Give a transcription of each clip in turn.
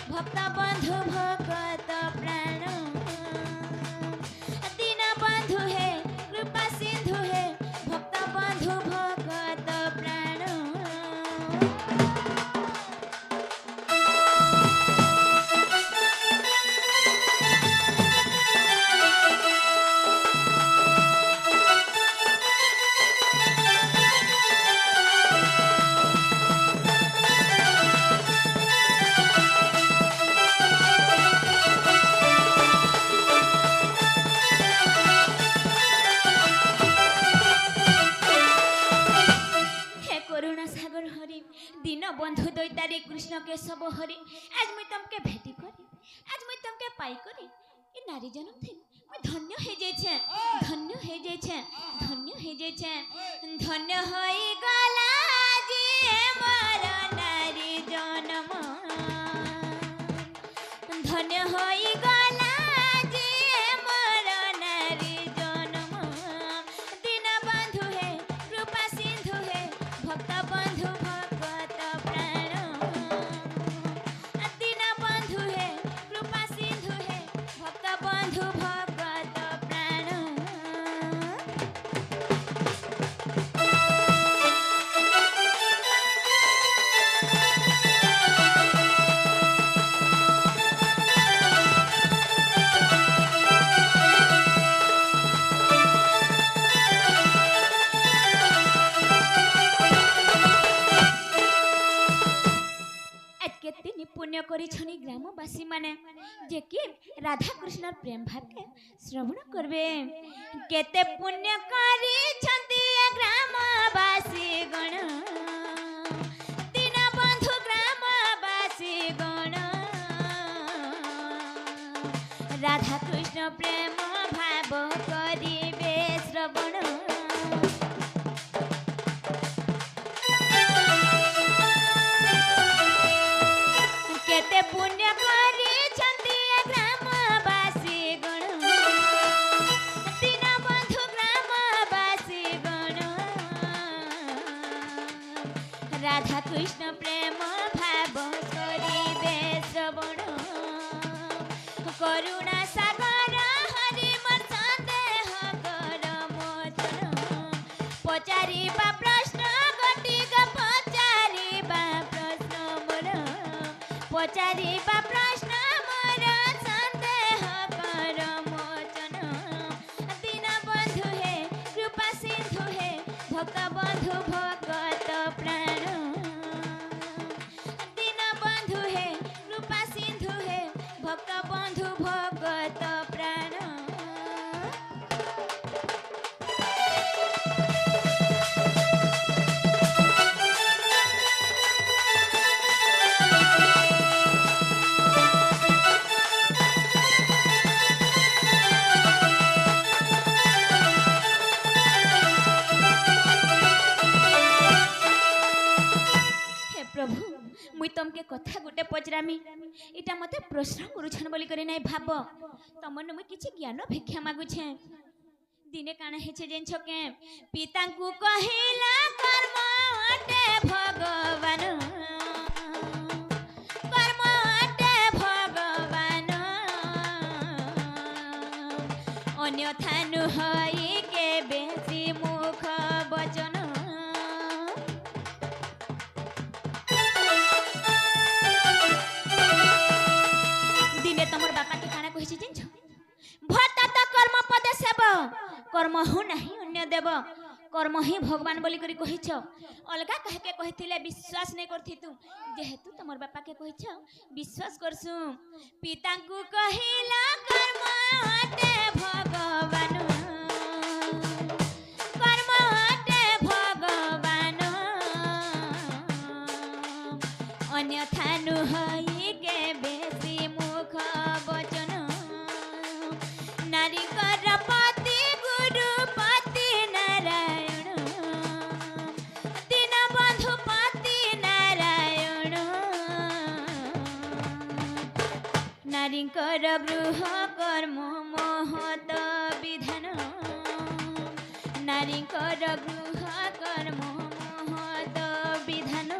भक्त बंधु भगत प्राण दीन बंधु है कृपा सिंधु है भक्त बंधु भगत प्राण। दीन बंधु दैतारी कृष्ण केशव हरि आज मुई तुमके भेटी करी आज मुई तुमके पाई करी ए नारी जन्म थी मुई धन्य हे जाय छे धन्य हे जाय छे धन्य हे जाय छे धन्य होई गला जी मोर नारी जन्म धन्य होई गला जी मोर नारी जन्म दीन बंधु है कृपा सिंधु है भक्त बंधु पुण्य करी ग्रामवासी माने जे कि राधा कृष्ण प्रेम भाव के श्रवण करबे केते पुण्य करी छंती ग्रामवासी गण दीन बंधु ग्रामवासी गण राधा कृष्ण प्रेम भाव करिबे श्रवण केते पुण्य करी छंती ग्रामवासी गण दीन बंधु ग्रामवासी गण राधा कृष्ण प्रेम भाव करिबे श्रवण करुणा सागर हरि मन संदेह कर मोचन पचारिबा प्रश्न गटिक पचारिबा प्रश्न मोर पचारिबा प्रश्न मोर संदेह कर मोचन दीन बंधु है कृपा सिंधु है भक्त बंधु भगत प्राण दीन बंधु है कृपा सिंधु है भक्त बंधु भगत प्राण। मुई तुमके कथा गोटे पचरामी इटा मते प्रश्न करूछन बोली करे नै भाब तमन मुई किछि ज्ञान भिक्षा मागुछे दिने काना हेछे जेनछ के पिता को कहिला कर्म अटे भगवान कर्म अटे भगवान अन्यथा नु होई के बेसी मुख वचन कर्म हूँ नहीं अन्य देव कर्म ही भगवान बोली करी कहिछ अलगा कहे के कहिथिले विश्वास नहीं करथि तू जेहेतु तमर बापा के कहिछ विश्वास करसु पिता को कहिला कर्म अटे भगवान कर्म अटे भगवान अन्यथा नु होई के बेसी मुख वचन नारी कर पति गुरु पति नारायण दीन बंधु पति नारायण नारी कर गृह कर्म महत विधान नारी कर गृह कर्म महत विधान।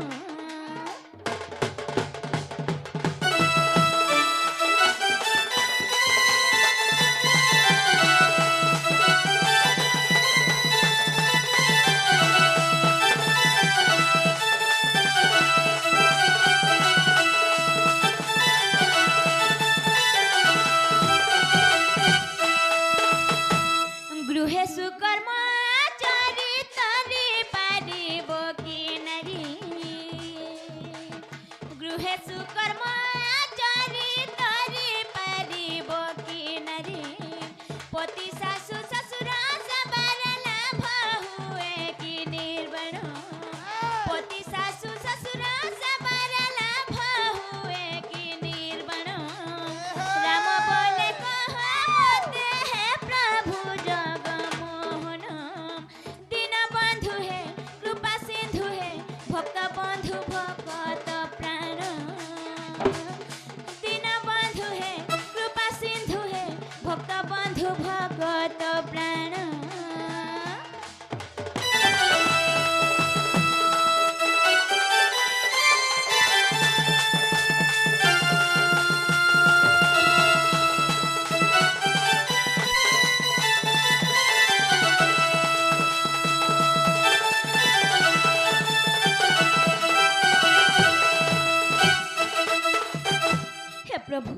प्रभु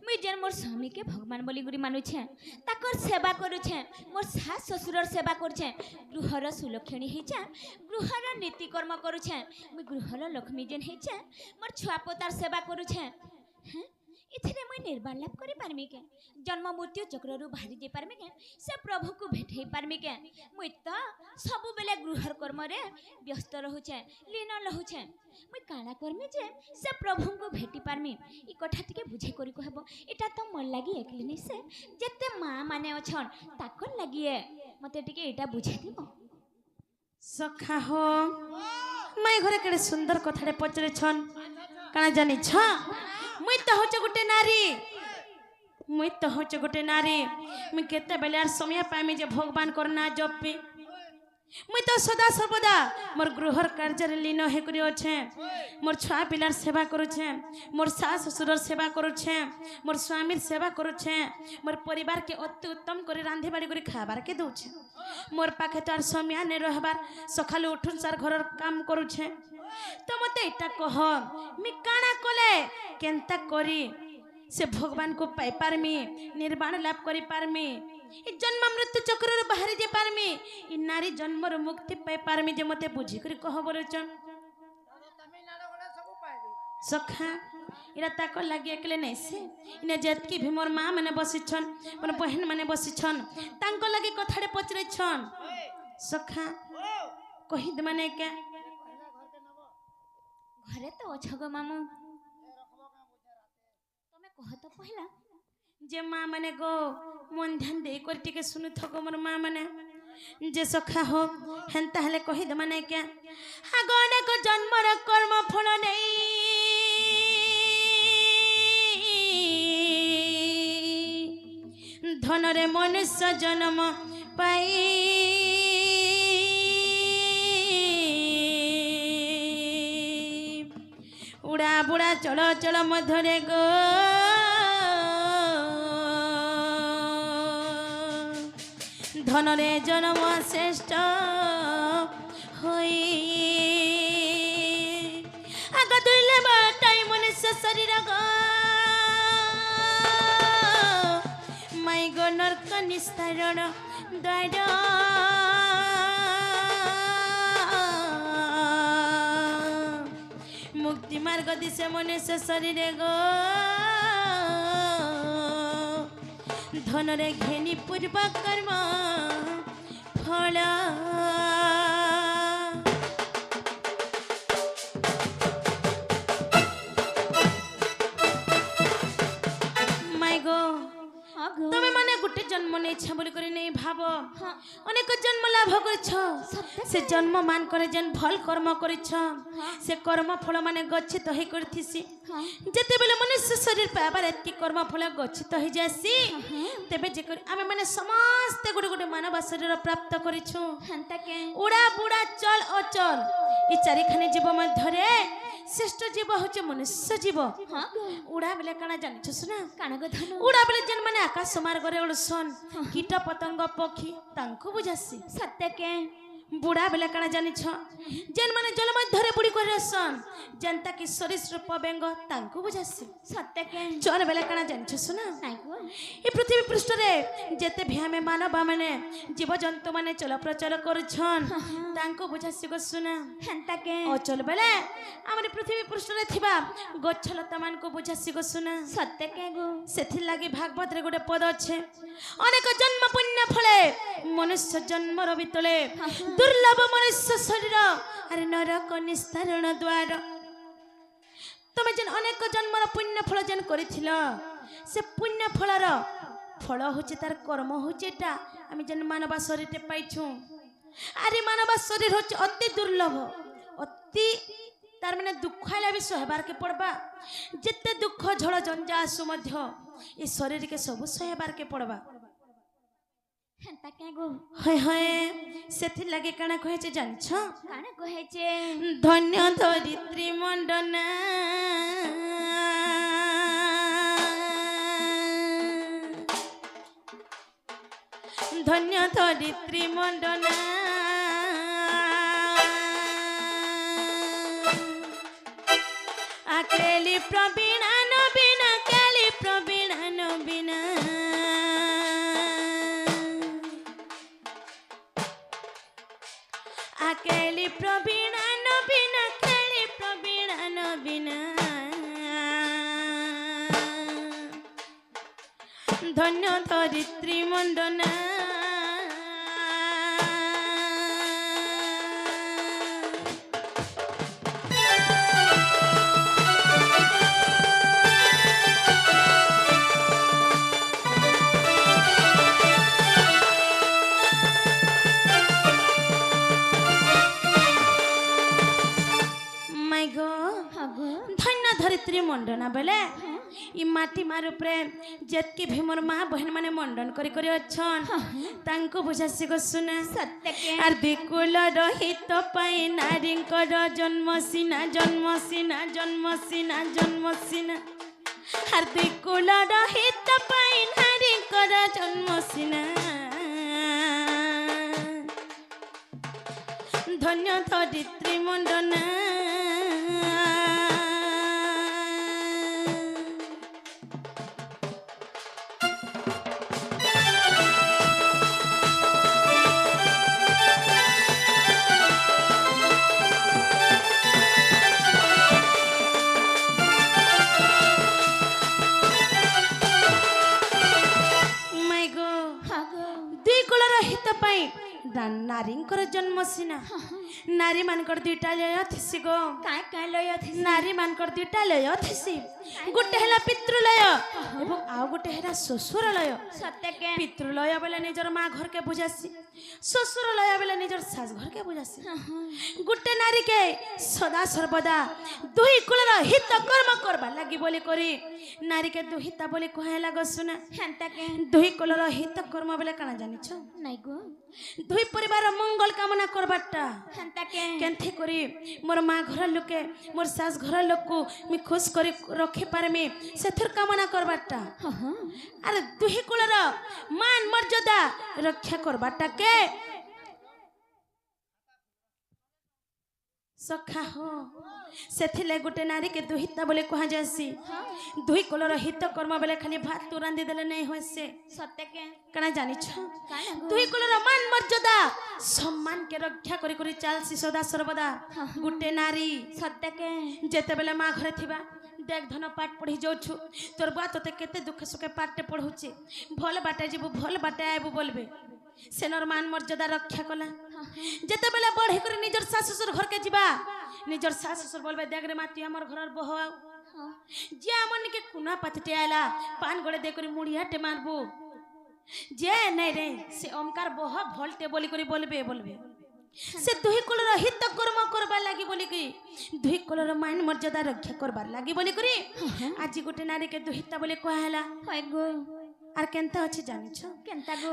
मुई जेन मोर स्वामी के भगवान बोली गुरी मानुछे ताकर सेवा करुछे मोर सास ससुरर सेवा करुछे गृहर सुलक्षणी हेछे गृहर नीति कर्म करुछे मुई गृहर लक्ष्मी जेन हेछे मोर छुआ पोतार सेवा करुछे हैं इथिरे मुई निर्वाण लाभ करि पारमी के जन्म मृत्यु चक्ररु बाहरी जे पारमी के से प्रभु को भेटै पारमी के मुई तो सब बेले गृहर कर्म रे व्यस्त रहुछे लीन रहुछे मुई काना करमी जे से प्रभु को भेटी पारमी ई कथा टिके बुझे करी कहबो एटा तो मोर लागि एकली नै से जते मां माने अछन ताकर लागि मते टिके एटा बुझे दिबो सखा हो माय घरे केडे सुंदर कथारे पचरे छन काना जानि छ मुई तो होचे गोटे नारी मुई केते बेले समय पामी जे भगवान करना जपी मुई तो सदा सर्वदा मोर गृहर कार्य लीन हे करी अच्छे मोर छुआ पिलार सेवा करुछे मोर सास ससुरर सेवा करुछे मोर स्वामीर सेवा करुछे मोर परिवार के अति उत्तम करे रांधे बाड़ी करे खाबार के दउछे मोर पाखे तो आर समय ने रहबार सखालु उठुन सार घरर काम करुछे तो मते एटा कह मी काना कोले केनता करी से भगवान को पाई पारमी निर्वाण लाभ करी पारमी ई जन्म मृत्यु चक्र बाहरी जे पारमी ई नारी जन्मर मुक्ति पाई पारमी जे मते बुझी करी कह बोलचन सखा इरा ताक लागि एकले नै से इने जेतकी भी मोर मां माने बसिछन मोर बहन माने बसिछन तांको लागि कथाडे पचरे छन सखा कहि द माने के घरे तो अछगो मामू तमे कह तो पहिला जे मां माने गो मन ध्यान दे कर टिके सुनु थको मोर मां माने जे सखा हो हेंता हले कहि द माने के हागने को जन्मर कर्म फल नै धनरे मनुष्य जन्म पाई उड़ा बुड़ा चलो चलो मधुरे गो धनरे जन्म श्रेष्ठ होई आग दुर्ले बाटाई मनुष्य शरीर गो माई गो नरक निस्तारण द्वार मुक्ति मार्ग दिशे मनुष्य शरीर गो धनरे घेनी पूर्व कर्म फल माय गो तमे माने गुटे जन्म नै छ बोली करे नै भाव अनेक जन्म लाभ करछ से जन्म मान करे जन भल कर्म करछ से कर्म फल माने गच्छित हे करथिसी जते बेले मनुष्य शरीर पाबार एतकी कर्म फल गच्छित हे जासी तबे जे आमे माने समस्त गुटे गुटे मानव शरीर प्राप्त करिछु हंता के उड़ा बुड़ा चल अचल ई चारि खाने जीव मध्यरे श्रेष्ठ जीव होचे मनुष्य जीव उड़ा बेले काना जानिछ सुना काना गो धनु उड़ा बेले जन माने आकाश मार्ग रे उड़सन कीट पतंग पक्षी तांको बुझासी सत्य के बुढ़ा बेले काना जानिछ जेन माने जल मध्यरे बुड़ी करसन जनता की सरीसृप बेंग तांको बुझासी सत्य के चल बेले काना जानिछ सुना नाइको ए पृथ्वी पृष्ठ रे जेते भी हमें मानव माने जीव जंतु माने चल प्रचल करछन तांको बुझासी को सुना हंता के अचल बेले हमरे पृथ्वी पृष्ठ रे थिबा गछ लता मान को बुझासी को सुना सत्य के गो सेथि लागि भागवत रे गोटे पद अछि अनेक जन्म पुण्य फले मनुष्य जन्म रो बितले दुर्लभ मनुष्य शरीर अरे नरक निस्तारण द्वार तमे जन अनेक जन्मर पुण्य फल जन करिथिल से पुण्य फलर फल होचे तार कर्म होचे ता आमी जन मानव शरीर पाइछु अरे मानव शरीर होचे अति दुर्लभ अति तार माने दुख आइला भी सहबार के पड़बा जिते दुख झड़ जंजा आसु मध्य ए शरीर के सब सहबार के पड़बा हंता के गो हाय हाय सेथि लागे काना कहे जे जानछ काना कहे जे धन्य धरित्री मंडना धन्य धरित्री मंडना आकेली प्रवीणा नवीन के ଧନ୍ୟ ଧରିତ୍ରୀ ମଣ୍ଡନା ମାଇ ଗো हाँ गो ଧନ୍ୟ ଧରିତ୍ରୀ ମଣ୍ଡନା ବେଲେ ଇ ମାଟି ମାର ଉପରେ ଯେତକି ଭି ମୋର ମା ବହନ ମାନେ ମଣ୍ଡନ କରି କରି ଅଛନ୍ ତାଙ୍କୁ ବୁଝାସି ଗো ସୁନା सत्य के আর বিকুল রহিত পাই নারীঙ্কর জন্ম সিনা জন্ম সিনা জন্ম সিনা জন্ম সিনা আর বিকুল রহিত পাই নারীঙ্কর জন্ম সিনা ধন্য ধরিত্রী মণ্ডনা মাই গো हाँ गो দুই কুলর হিত পাই নারীঙ্কর জন্ম সিনা নারী মানকর দুইটা লয় থিসি গো काय लय थी নারী মানকর দুইটা লয় থিসি গোটে হেলা পিতৃলয় এবং আও গোটে হেলা শ্বশুরলয় सत्य के পিতৃলয় বেলে নিজর মা ঘরকে বুঝাসি শ্বশুরলয় বেলে নিজর শাশ ঘরকে বুঝাসি গোটে নারীকে সদা সর্বদা দুই কুলর হিত কর্ম করবা লাগি বলি করি নারীকে দুহিতা বলি কহেলা গো শুনা हेंता के দুই কুলর হিত কর্ম বেলে কানা জানিছ नहीं गो দুই পরিবার মঙ্গল কামনা করবারটা हेंता के কেনথি করি মোর মা ঘর লোকে মোর শাশ ঘর লোকକୁ আমি খুশ করে রখি পারমি সেথর কামনা করবারটা हाँ हाँ আর দুই কুলর মান মর্যাদা রক্ষা করবারটা কে সখা হো সেথিলে গোটে নারী কে দুহিতা বলে কহা যাসি দুই কুলর হিত কর্ম বেলে খালি ভাত তু রান্ধি দেলে নাই হইছে सत्य के কানা জানিছ काय गो দুই কুলর মান মর্যাদা সম্মান কে রক্ষা করি করি চালছি সদা সর্বদা গোটে নারী सत्य के যেতেবেলে মা ঘরে থিবা দেখ ধন পাঠ পড়ি যাচ্ছু তোর বা তোতে কেতে দুঃখ সুখে পাঠে পড়ুছে ভাল বাটে যাবু ভাল বাটে আইবু বলবে সেনর মান মর্যাদা রক্ষা কলা যেতেবেলে বড়ি করে নিজের শাশ শ্বশুর ঘরকে যা নিজের শাশ শ্বশুর বলবে দেখ রে মা তুই আমার ঘরের বহ যে আমনকে কুনা পাতিতে আইলা পান গড়ে দে করে মুড়িয়াটে মারবু যে নাই রে সে ওমকার বহ ভলতে বলি করে বলবে বলবে সে দুই কুলর হিত কর্ম করবার লাগি বলি কি দুই কুলর মান মর্যাদা রক্ষা করবার লাগি বলি করি আজি গোটে নারীকে দুহিতা বলে কহেলা হয় গো আর কেনতা আছে জানিছ केंता गो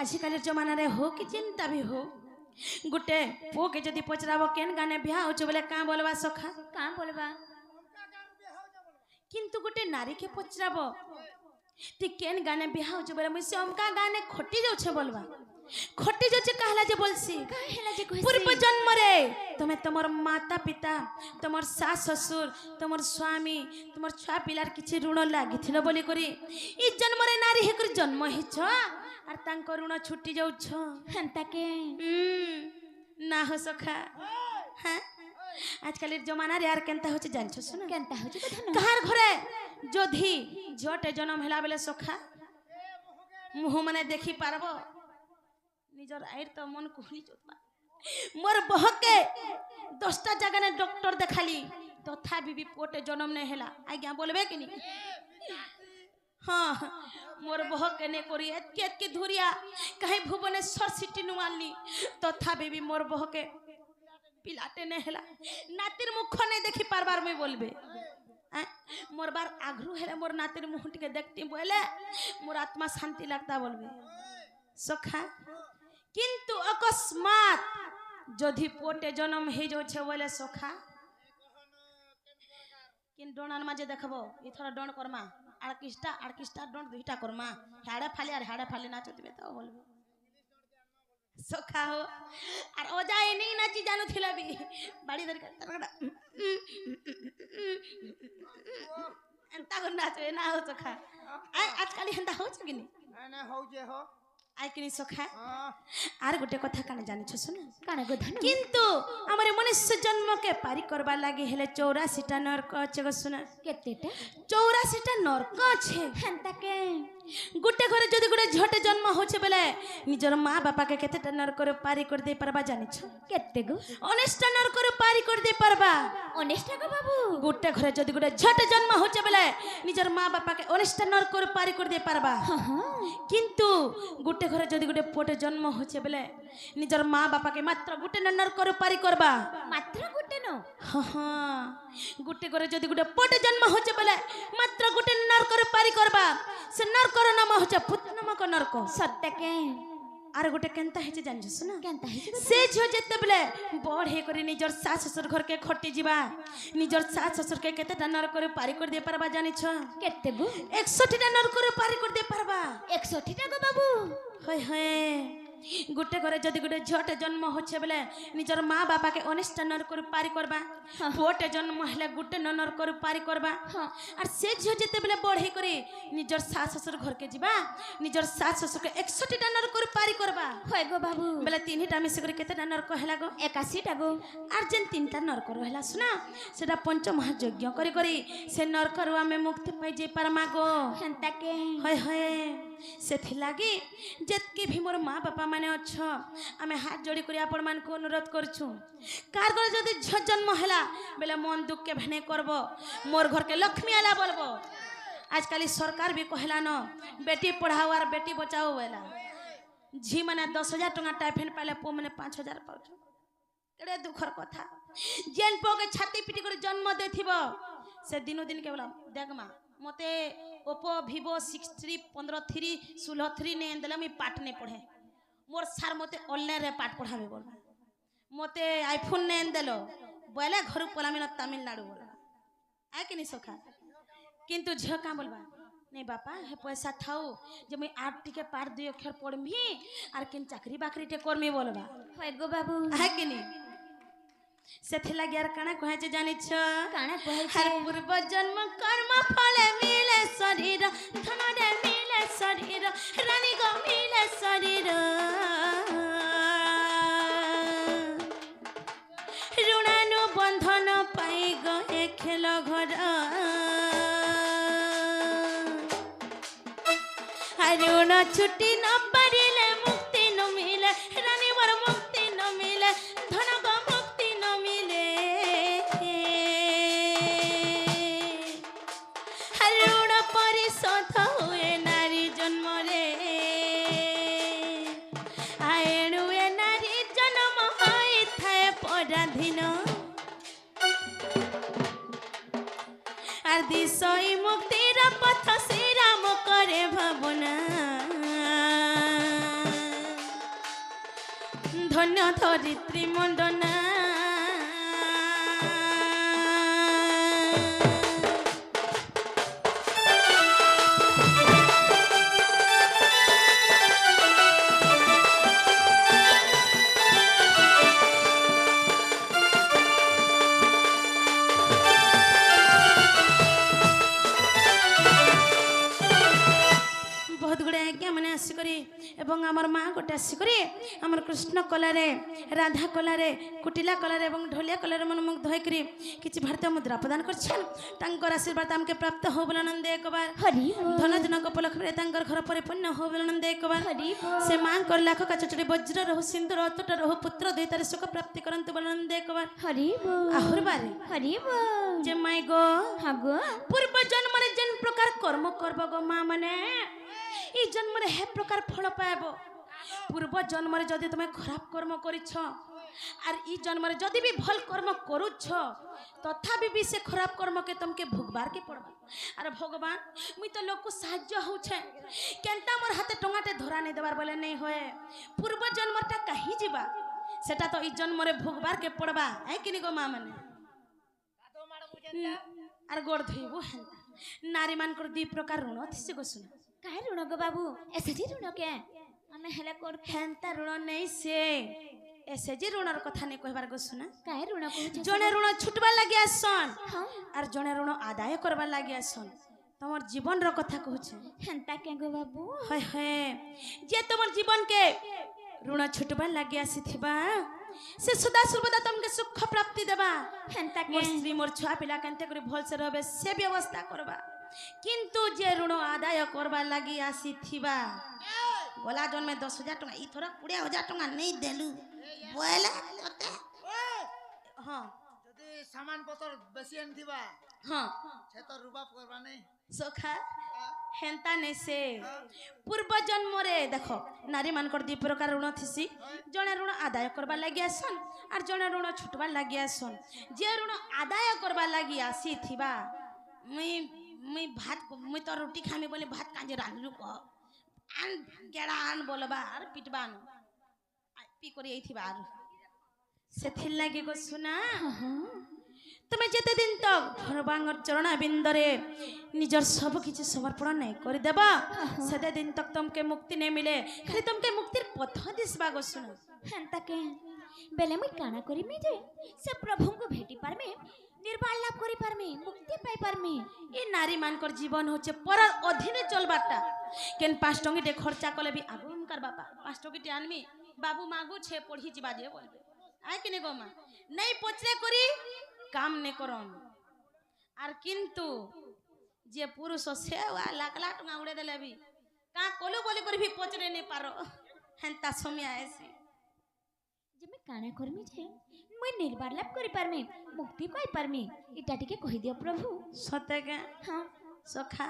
আজকালি জমানারে হো কি চিন্তা भी हो গোটে পুকে যদি পচরাব কেন গানে বিয়া হচ্ছে বলে কাঁ বলবা সখা कहाँ बोलबा কিন্তু গোটে নারীকে পচরাব তুই কেন গানে বিয়া হচ্ছে বলে মুই সে অমকা গানে খটি যাচ্ছে বলবা খটি যাচ্ছে কাহলা যে বলছি काय हेला जे कहिसी पूर्व जन्म रे तुम्हें तुमर माता पिता तुमर सास ससुर तुमर स्वामी तुमर छुआ पिलार किछि ऋण लागि थिलो बोली करी ई जन्म रे नारी हेकर जन्म हिछ आर तांको ऋण छुटी जाउछ हेंता के ना हो सखा हां आजकल जमाना रे यार केनता होचे जानछ सुन केंता हो जे तो धन कहार घरे जोधी झटे जन्म हेला बेले सखा मुह माने देखि पारबो निजर आइर तो मन कुहनी चोतबा मोर बहके 10टा जगह ने डॉक्टर देखाली तथा भी पोटे जन्म ने हेला आज्ञा बोलबे कि नी हाँ मोर बहके ने करी एतके धुरिया कहीं भुवनेश्वर सिटी नुआली तथा भी मोर बहके पिलाटे ने हेला नातिर मुख ने देखि पारबार में बोलबे मोर बार आग्रह हेला मोर नातिर मुह टिके देखती बोले मोर आत्मा शांति लगता बोलबे सखा किंतु अकस्मात जदि पोटे जन्म हे जो छे बोले सखा किन डोनान माजे देखबो इथरा डोन करमा आर्किस्टा डोन दुइटा करमा हाड़े फाली नाचतबे तो बोलबे सखा हो आर ओजा एनी नाची जानू थिला भी बाड़ी धर के एंता को नाचबे ना हो सखा आजकल एंता हो छ कि नी ना हो जे हो আই কিনি সখা আর গোটে কথা কানে জানিছ শুন কানা গো ধন কিন্তু আমার মনুষ্য জন্মকে পারি করবা লাগি হেলে 84টা নরক আছে গো শুন কেতেটা 84টা নরক আছে হেন্তাকে গোটে ঘরে যদি গোটে ঝটে জন্ম হচ্ছে বেলে নিজের মা বাপাকে কেতেটা নরকরে পারি করে দেই পারবা জানিছ কেতে গো 19টা নরকরে পারি করে দেই পারবা 19টা গো বাবু গোটে ঘরে যদি গোটে ঝটে জন্ম হচ্ছে বেলে নিজের মা বাপাকে 19টা নরকরে পারি করে দেই পারবা কিন্তু গোটে ঘরে যদি গোটে পোটে জন্ম হচ্ছে বেলে নিজের মা বাপাকে মাত্র গোটে নরকরে পারি করবা মাত্র গুটে ন গোটে ঘরে যদি গোটে পোটে জন্ম হচ্ছে বেলে মাত্র গোটে নরকরে পারি করবা সে নরকর নাম হচ্ছে পুত নামক নরক সত্যকে আর গোটে কেনতা হেছে জানিছ না কেনতা হেছে সে ঝিও যেতেবেলে বড় হে করে নিজর শাশ শ্বশুর ঘরকে খটি ଯିବା নিজর শাশ শ্বশুরকে কেতেটা নরকরে পারি করে দিয়ে পারবা জানিছ কেতে গো 61টা নরকরে পারি করে দিয়ে পারবা 61টা গো বাবু হয় হয় গোটে ঘরে যদি গোটে ঝিওটে জন্ম হচ্ছে বেলে নিজর মা বাপাকে 19টা নরকরে পারি করবা পুଅଟେ জন্ম হেলে গোটে নরকরে পারি করবা আর সে ঝিও যেতেবেলে বড় হে করে নিজর শাশ শ্বশুর ঘরকে ଯିବା নিজর শাশ শ্বশুরকে 61টা নরকরে পারি করবা হয় গো বাবু বেলে তিনটা মিশি করে কেতেটা নরক হেলা গো 81টা গো আর যেন তিনটা নরক রহিলা শুনা সেটা পঞ্চমহাযজ্ঞ করি করি সে নরকରୁ ଆମେ মুক্তি পাই যাই পারমা গো হেন্তাকে হয় হয় ସେଥିଲାଗି ଯେତିକି ବି ମୋର ମା ବାପା ମାନେ ଅଛ ଆମେ ହାତ ଯୋଡ଼ି କରି ଆପଣ ମାନଙ୍କୁ ଅନୁରୋଧ କରୁଛୁ କାହାର ଘରେ ଯଦି ଝିଅ ଜନ୍ମ ହେଲା ବେଲେ ମନ ଦୁଃଖ କେ ଭେନେ করব মোর ঘরকে লক্ষ্মী আলা বলবো আজকালি সরকার भी कहला न बेटी पढ़ाओ और बेटी बचाओ बोला झी माने 10,000 टका टाइफेन पाले पो माने 5,000 पाउ केड़े दुखर कथा जेन पो के छाती पिटी कर जन्म देथिबो से दिनो दिन के बोला देख मा मते ओप्पो vivo 6 15 3 16 3 ने देला मी पाठ ने पढ़े मोर सार मते ऑनलाइन रे पाठ पढ़ाबे बोल मते आईफोन ने देलो बोले घर पलामी न तमिलनाडु बोला आ के नि सखा किंतु झियो का बोलबा नहीं बापा हे पैसा थाऊ जे मैं आठ टिके पार 2 अक्षर पढ़मी आर किन चाकरी बाकरी टे करमी बोलबा হয় गो बाबू है कि नहीं सेथिला ग्यार काना कहे जे जानि छ काना कहै हर पूर्व जन्म कर्म फल मिले शरीर धन रे मिले शरीर रानी गो मिले शरीर ऋणानु बंधन पाई गए खेल घर ऋण छुट्टी न पारिले मुक्ति न मिले रानी वर मुक्ति न मिले धन गो मुक्ति न मिले ऋण परिशोध हुए नारी जन्म रे आएणु ए नारी जन्म होई थाए पराधीन আর দিশই মুক্তির পথ শ্রীরাম করে ভাবনা ধন্য ধরিত্রী মণ্ডনা এবং আমার মা গোটে আসিকরি আমার কৃষ্ণ কলারে রাধা কলারে কুটিলা কলারে এবং ঢোলিয়া কলারে মন মুগ্ধ হইকরি কিছু ভারতীয় মুদ্রা প্রদান করছেন তাঙ্কর আশীর্বাদ আমকে প্রাপ্ত হো বলে নন্দে একবার হরি ধন দিনক উপলক্ষে তাঙ্কর ঘর পরিপূর্ণ হো বলে নন্দে একবার হরি সে মাঙ্কর লাখ কাচচড়ি বজ্র রহু সিন্দুর অতট রহু পুত্র দুইতার সুখ প্রাপ্তি করন্তু বলে নন্দে একবার হরি আহুর বারে হরি যে মাই গো হ্যাঁ গো পূর্ব জন্মরে যেন প্রকার কর্ম করব গো মা মানে এই জন্মরে হে প্রকার ফল পাইব পূর্ব জন্মরে যদি তুমি খারাপ কর্ম করিছ আর এই জন্মরে যদি বি ভাল কর্ম করুছ তথাপি বি সে খারাপ কর্মকে তোমাকে ভোগবার কে পড়বা আর ভগবান মুই তো লোক সাহায্য হউছে কেনতা মোর হাতে টঙ্গাতে ধরা নেই দেবার বলে নেই হয়ে পূর্ব জন্মটা কাহি ଯିବା সেটা তো এই জন্মরে ভোগবার কে পড়বা এই কিনি গো মা মানে আর গোড় ধইবো হেন্তা নারী মানকর দুই প্রকার ঋণ থিসে গো শুনা কাহে ঋণ গো বাবু এসেজি ঋণ কে আমি হেলে কর হেন্তা ঋণ নেই সে এসেজি ঋণর কথা নেই কহবার গো শুনা কাহে ঋণ কହୁଛ জনে ঋণ ছুটবার লাগি আসন হ্যাঁ আর জনে ঋণ আদায় করবার লাগি আসন তোমার জীবনর কথা কହୁছে হেন্তা কে গো বাবু হয় হয় যে তোমার জীবনকে ঋণ ছুটবার লাগি আসিথিবা সে সদা সর্বদা তোমাকে সুখ প্রাপ্তি দেবা হেন্তা কে মোর স্ত্রী মোর ছুয়া পিলা কেনতে করে ভলসে রবে সে ব্যবস্থা করবা কিন্তু যে ঋণ আদায় করবার লাগি আসিথিবা গলা জন্মে 10,000 টাকা ইথর 20,000 টাকা নেই দেলু বলে তোতে হ্যাঁ যদি সামান পত্র বেশি আনথিবা হ্যাঁ সে তো রুবাব করবা নাই সখা হেন্তা নেছে পূর্ব জন্মরে দেখো নারী মানকর দুই প্রকার ঋণ থিসি জনে ঋণ আদায় করবার লাগি আসন আর জনে ঋণ ছুটবার লাগি আসন যে ঋণ আদায় করবার লাগি আসি থিবা মুই ভাত মুই তো রুটি খামি বলে ভাত কাঁজে রাঁধলু ক আন গেড়া আন বলবা আর পিটবান পি করি এই থিবা আর সেথির লাগি গো শুনা তুমি যেতে দিন তো ভগবানর চরণ বিন্দরে নিজর সব কিছু সমর্পণ নাই করে দেবা সেতে দিন তক তোমাকে মুক্তি নেই মিলে খালি তোমাকে মুক্তির পথ দিসবা গো শুনো হেন্তা কে বেলে মুই কানা করিমি যে সে প্রভুଙ୍କୁ ভেটি পারমে নির্বাণ লাভ করি পারমে মুক্তি পাই পারমে এই নারী মানকর জীবন হচ্ছে পরার অধীনে চলবারটা কেন 5 টঙ্গিটে খরচা কলে বি আগুনকার বাপা 5 টঙ্গিটে আনমি বাবু মাগু ছে পড়ি ଯିବା যে বলবে আই কিনে গো মা নাই পচরে করি কাম নে করন আর কিন্তু যে পুরুষ সে লাখ লাখ টাকা উড়ে দেলে বি কা কলু বলি করে বি পচরে নে পারো হেন্তা সমিয়া আইছি যে মুই কানা করিমি যে মুই নির্বাণ লাভ করি পারমে মুক্তি পাই পারমে এটা টিকে কহি দিও প্রভু সতেকে হ্যাঁ সখা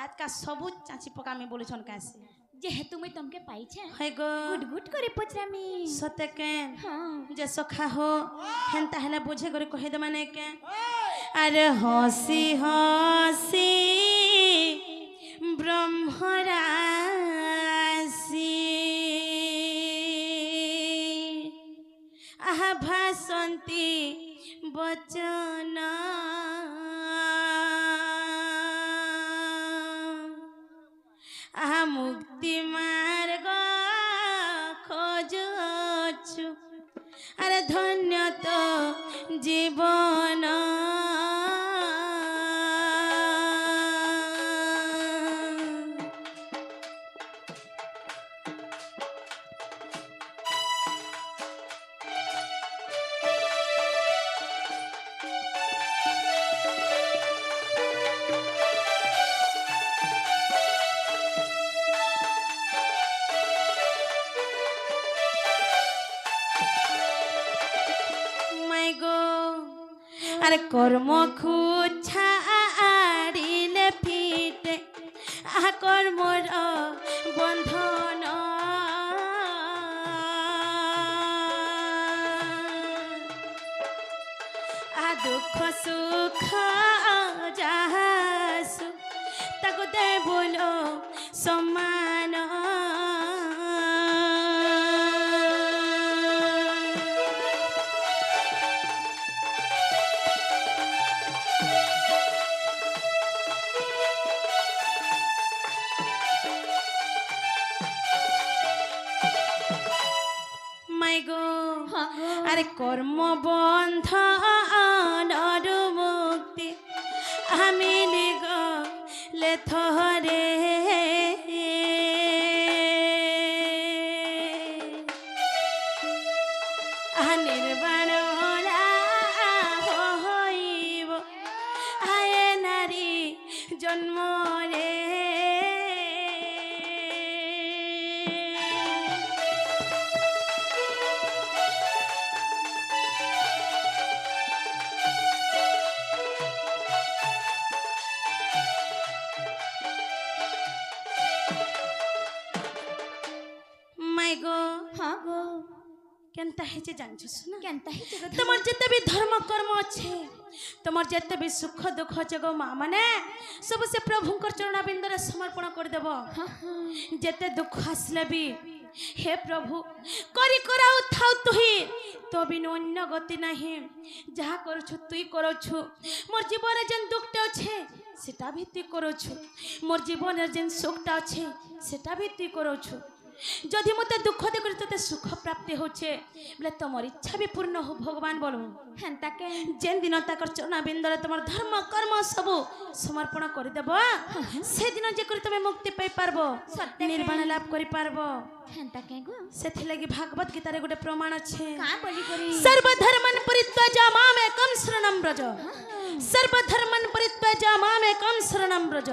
আজকা সবুজ চাচি পকামি বলছন কাছে যেহেতু মুই তমকে পাইছে হয় গো গুড গুড করে পচরামি সতেকে হ্যাঁ যে সখা হো হেন্তা হেলা বুঝে করে কহে দে মানে কে আরে হসি হসি ব্রহ্মরাশি আহা ভাসন্তি বচন আহা মুক্তি মার্গ খোঁজছু আরে ধন্য তো জীবন আরে কর্ম খুছাড়িলে ফিটে আহা কর্মর বন্ধন আহা দুঃখ সুখ যাহাসু তাকু দে বলো সমান আরে কর্ম বন্ধ মুক্তি আমি গলে থরে নির্বাণ হইব আয়ে নারী জন্মরে কেনতা হেছে জানছস না কেনতা হি জগত তোমার যেতে বি ধর্ম কর্ম আছে তোমার যেতে বি সুখ দুঃখ আছে গো মা মানে সব সে প্রভুঙ্কর চরণাবিন্দরে সমর্পণ করে দেব যেতে দুঃখ আসলে বি হে প্রভু করি করাও থাও তুই তো বিন অন্য গতি নাহি যাহা করছু তুই করছু মোর জীবনে যেন দুঃখটা আছে সেটা ভি তুই করছু মোর জীবনের যেন সুখটা আছে সেটা ভি তুই করছু যদি মতে দুঃখ দেখি তোতে সুখ প্রাপ্তি হচ্ছে বলে তোমার ইচ্ছা বি পূর্ণ হো ভগবান বলো হেন্তাকে যেন দিন তাকর চরণাবিন্দরে তোমার ধর্ম কর্ম সবু সমর্পণ করে দেব সেদিন যে করে তুমি মুক্তি পাই পারবো সত্যকে। নির্বাণ লাভ করি পারবো হেন্তাকে গো সেথিলাগি ভাগবত গীতারে গোটে প্রমাণ আছে কা বলি করি सर्वधर्मन परित्यज मामेकं शरणं व्रज सर्वधर्मन परित्यज मामेकं शरणं व्रज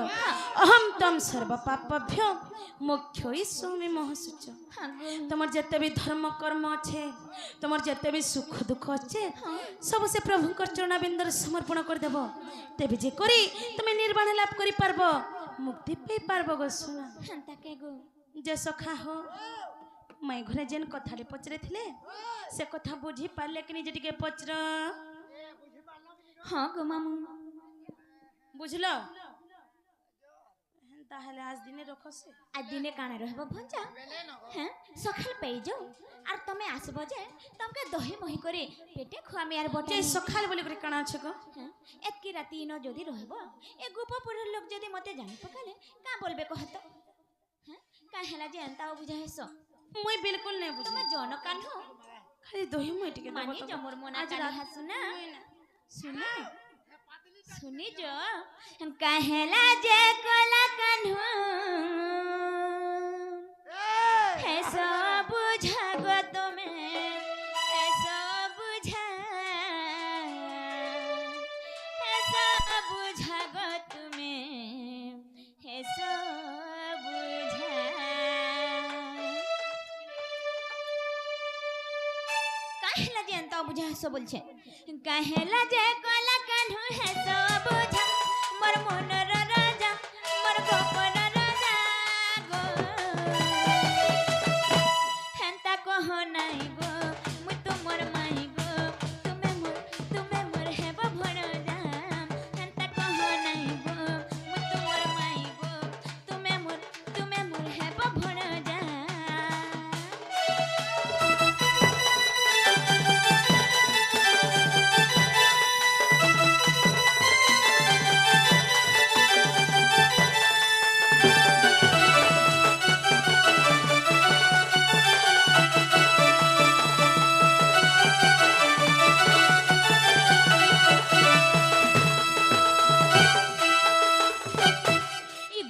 अहम तम सर्व पापभ्यो मोक्षयिष्यामि महसुच হ্যাঁ গো তোমার যেতে বি ধর্ম কর্ম আছে তোমার যেতে বি সুখ দুঃখ আছে সব সে প্রভুঙ্কর চরণাবিন্দরে সমর্পণ করে দেব তেবে যে করি তুমি নির্বাণ লাভ করি পারবো মুক্তি পেয়ে পারবো গো শোনা হেন্তাকে গো যে সখা হো মাই ঘরে যেন কথারে পচরে থিলে সে কথা বুঝি পারলে কি নিজে টিকে পচর হ্যাঁ গো মামু বুঝলো তাহলে আজ দিনে রখছে আজ দিনে কাଣା রহব ভঞ্জা হ্যাঁ সকাল পেয়ে যাও আর তুমি আসব যে তোমাকে দহি মহি করে পেটে খোয়ামি আর বটে যে সকাল বলি করে কানা আছে গো হ্যাঁ এতকি রাতি ইন যদি রহব এ গোপপুরের লোক যদি মতে জানি পকালে কা বলবে কহত হ্যাঁ কা হেলা যে এন্তা বুঝা হেস মুই বিলকুল নাই বুঝি তুমি জন কানহ খালি দহি মুই টিকে দেব মানি তো জমর মনা আজ কানি রাত হাসুনা सुना सुनी जो कहला जे कोला कान्हू है सब बुझागो तुम्हें है सब बुझा है सब बुझागो तुम्हें है सब बुझा काहेला जे अंता बुझा सो बोलछे काहेला जे कोला कान्हू है सो बुझा मोर मनर राजा मोर गोपर राजा गो हेंता कह नाई गो मु तुमर माई गो तुमे मोर हेब भण जा हेंता कह नाई गो मु तुमर माई गो तुमे मोर हेब भण जा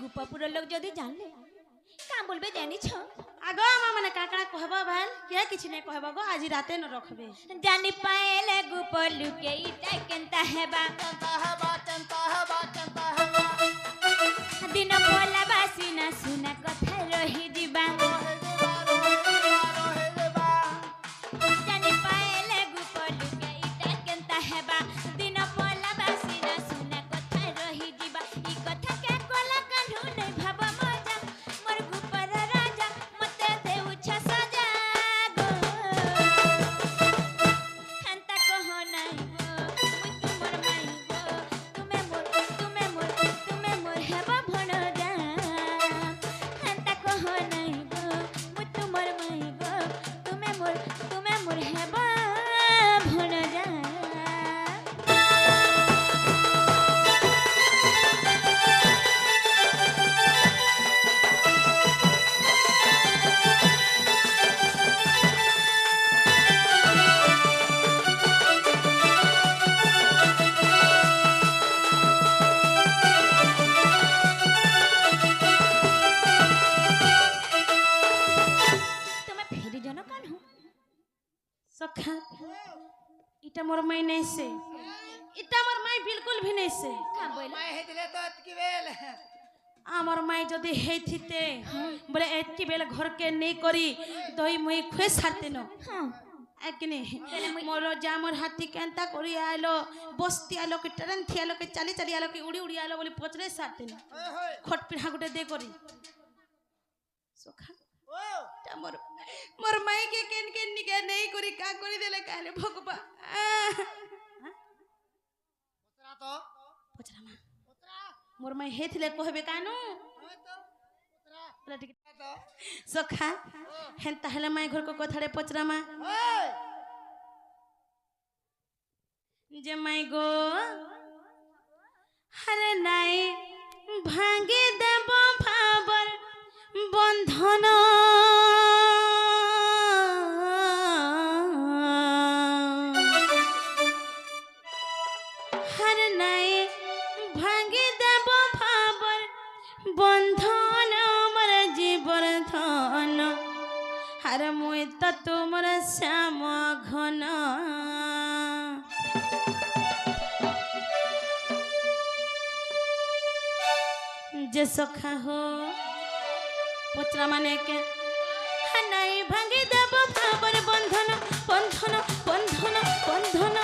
গোপাপুরের লোক যদি জানলে কাম বলবে জানিছ আগো আমা মানে কাকড়া কহবা ভাল কে কিছু নাই কহবা গো আজি রাতে ন রখবে জানি পায়েলে গোপর লুকে ইটা কেনতা হেবা দিন ভোলা বাসি না শুনা কথা রহি দিবা জানি পায়েলে গোপর লুকে ইটা কেনতা হেবা দিন ভোলা বাসি না শুনা কথা রহি দিবা ই কথা কে কোলা কানু নাই ভাব মজা মোর গোপর রাজা মতে দেউছ সজা গো হেন্তা কহ নাই গো মুই তুমর মাই গো তুমে মোর হেব ভণ যা হেন্তা কহ নাই গো মুই তুমর মাই গো তুমে মোর হেব ভণ যা তুমি ফেরি জন কানহু সখা ইটা মোর মাই নাই সে ইটা মোর মাই বিলকুল ভি নাই সে কা বইলা মাই হেদিলে তো এতকি বেল আমার মাই যদি হেইথিতে বলে এতকি বেল ঘরকে নেই করি দই মুই খুয়ে সারতে ন হ্যাঁ একনে মোর যা মোর হাতি কেনতা করি আইলো বস্তি আইলো কি ট্রেন থি আইলো কি চালি চালি আইলো কি উড়ি উড়ি আইলো বলি পচরে সারতে ন খট পিঠা গুটে দে করি সখা ও তা মোর মাই কে কেন নিকে নেই করি কা করি দেলে কালে ভগবান পতরা তো পচরা মা পতরা মোর মাই হেথিলে কহবে কানু হয় তো পতরা বলে ঠিক তো সখা হেন তাহলে মাই ঘর কো কথারে পচরা মা ওই যে মাই গো হরে নাই ভাঙি দেব ভাবর বন্ধন বন্ধন আমার জীবন ধন আর মুই তো তোমার শ্যাম ঘন যে সখা হো পুত্রা মানে কে নাই ভাঙি দেব ভাবর বন্ধন বন্ধন বন্ধন বন্ধন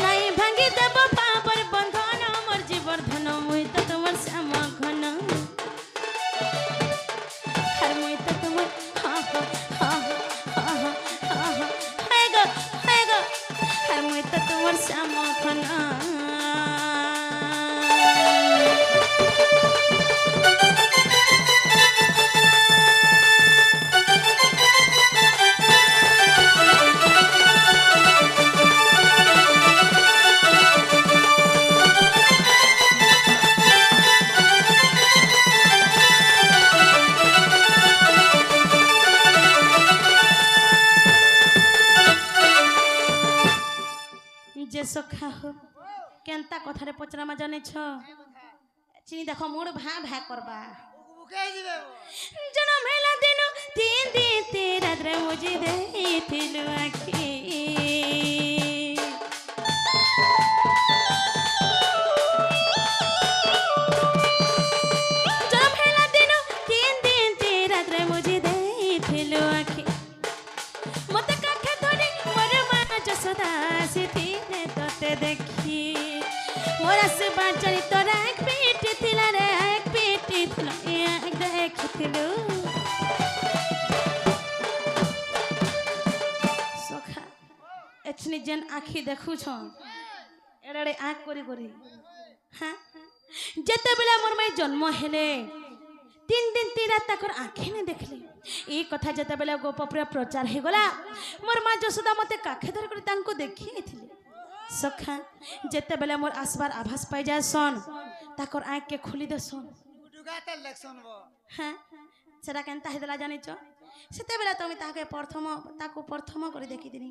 নাই ভাঙি দেব ভাবর বন্ধন মোর জীবর ধন মুই তো তোমার শ্যাম ঘন আর মুই তো তোমার হা হা হা হা হা হা গো আর মুই তো তোমার শ্যাম ঘন যে সখা হো কেনতা কথারে পচরামা জানেছ চিনি দেখো মোর ভা ভা করবা বুকে দিবে জনম হেলা দিন তিন দিন রাত্রে মুজি দেইଥିଲୁ আখি জনম হেলা দিন তিন দিন রাত্রে মুজি দেইଥିଲୁ আখি মতে কাখে ধরি মোর মা যশোদা সিথিলে তোতে দেখি মোর সে বাঁচনি তোর এক পিটি থিলা রে এক পিটি থিলা এক দেখিଥିଲୁ সখা এছনি যেন আখি দেখুছ এড়ে আঁখ করি করি হ্যাঁ যেতেবেলে মোর মাই জন্ম হেলে তিন দিন তিন রাত তাকর আঁখি নে দেখলে এই কথা যেতেবেলে গোপপুরে প্রচার হয়ে গলা মোর মা যশোদা মতে কাখে ধরে করে তাঙ্কু দেখিয়েছিলে সখা যেতেবেলে মোর আসবার আভাস পাই যায় শোন তাকর আঁখকে খুলি দে শোন ডুগাতে ইলেকশন বো হ্যাঁ সেটা কেনতা হেদলা জানিছ সেতেবেলে তুমি তাকে প্রথম করে দেখি দিনি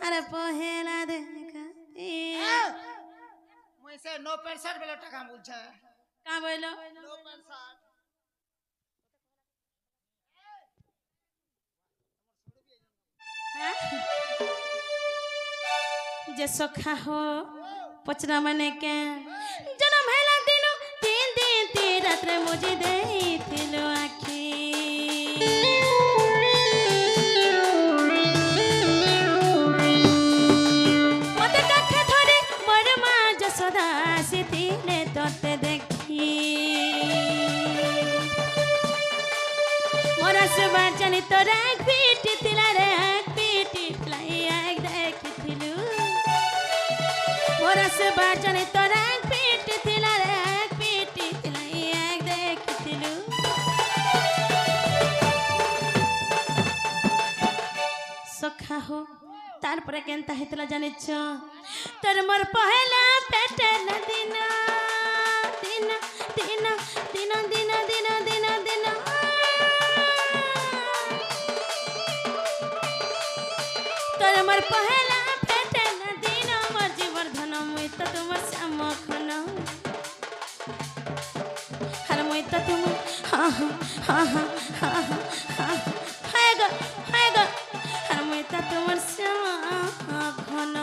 আরে পহেলা দেখা মুই সে 9% বেলে টাকা বলছে কা বইল 9% হ্যাঁ যে সখা হো পচরা মানে কে জনম হেলা দিন তিন দিন তিন রাত্রে মুজি দেইଥିଲୁ আখি মতে কাখে ধরে মোর মা যশোদা সিথিলে তোতে দেখি মোর সে বাঁচনি তোর এক পিটি থিলা রে এক পিটি থিলা এক দেখিଥିଲୁ মোর সে বাঁচনি তোর এক পিটি থিলা রে এক পিটি থিলা এক দেখিଥିଲୁ সখা হো তারপরে কেনতা হেতলা জানিছ তোর মোর পহেলা পেটেলা দিন দিন দিন দিন দিন দিন দিন দিন তোর মোর পহেলা পেটেলা দিন মোর জীবন ধন মুই তো তোমার শ্যাম ঘন আর মুই তো তোমার হা হা হা হা হা হায় গো আর মুই তো তোমার শ্যাম ঘন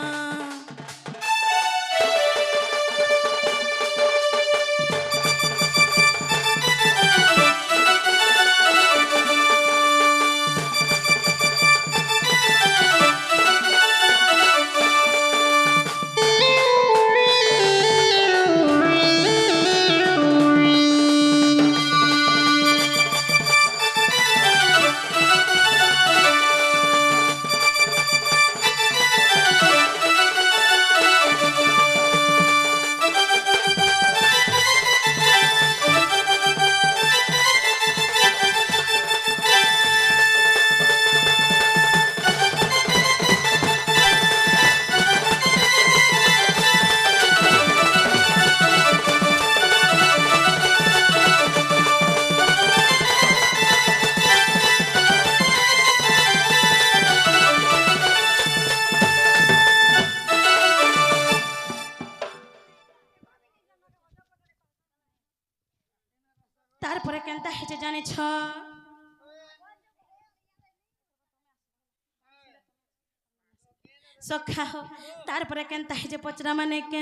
सखा हो तार पर केनता है जे पचरा माने के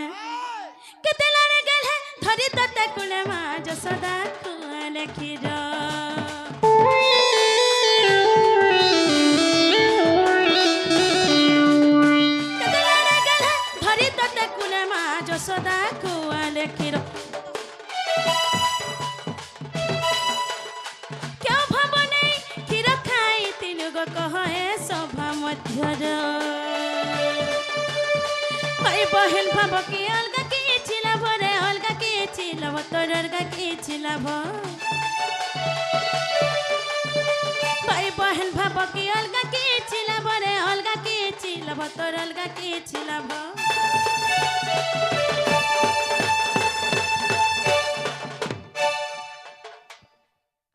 केते लाने गेल है धरी तते कुले मा जसोदा कुआले खीरो केते लाने गेल है धरी तते कुले मा जसोदा कुआले खीरो क्या भाव नहीं खीरो खाई तीन गो कहे सभा मध्यर भाई बहन भाव की अलगा की चिला भरे अलगा की चिला तोर अलगा की चिला भाई बहन भाव की अलगा की चिला भरे अलगा की चिला तोर अलगा की चिला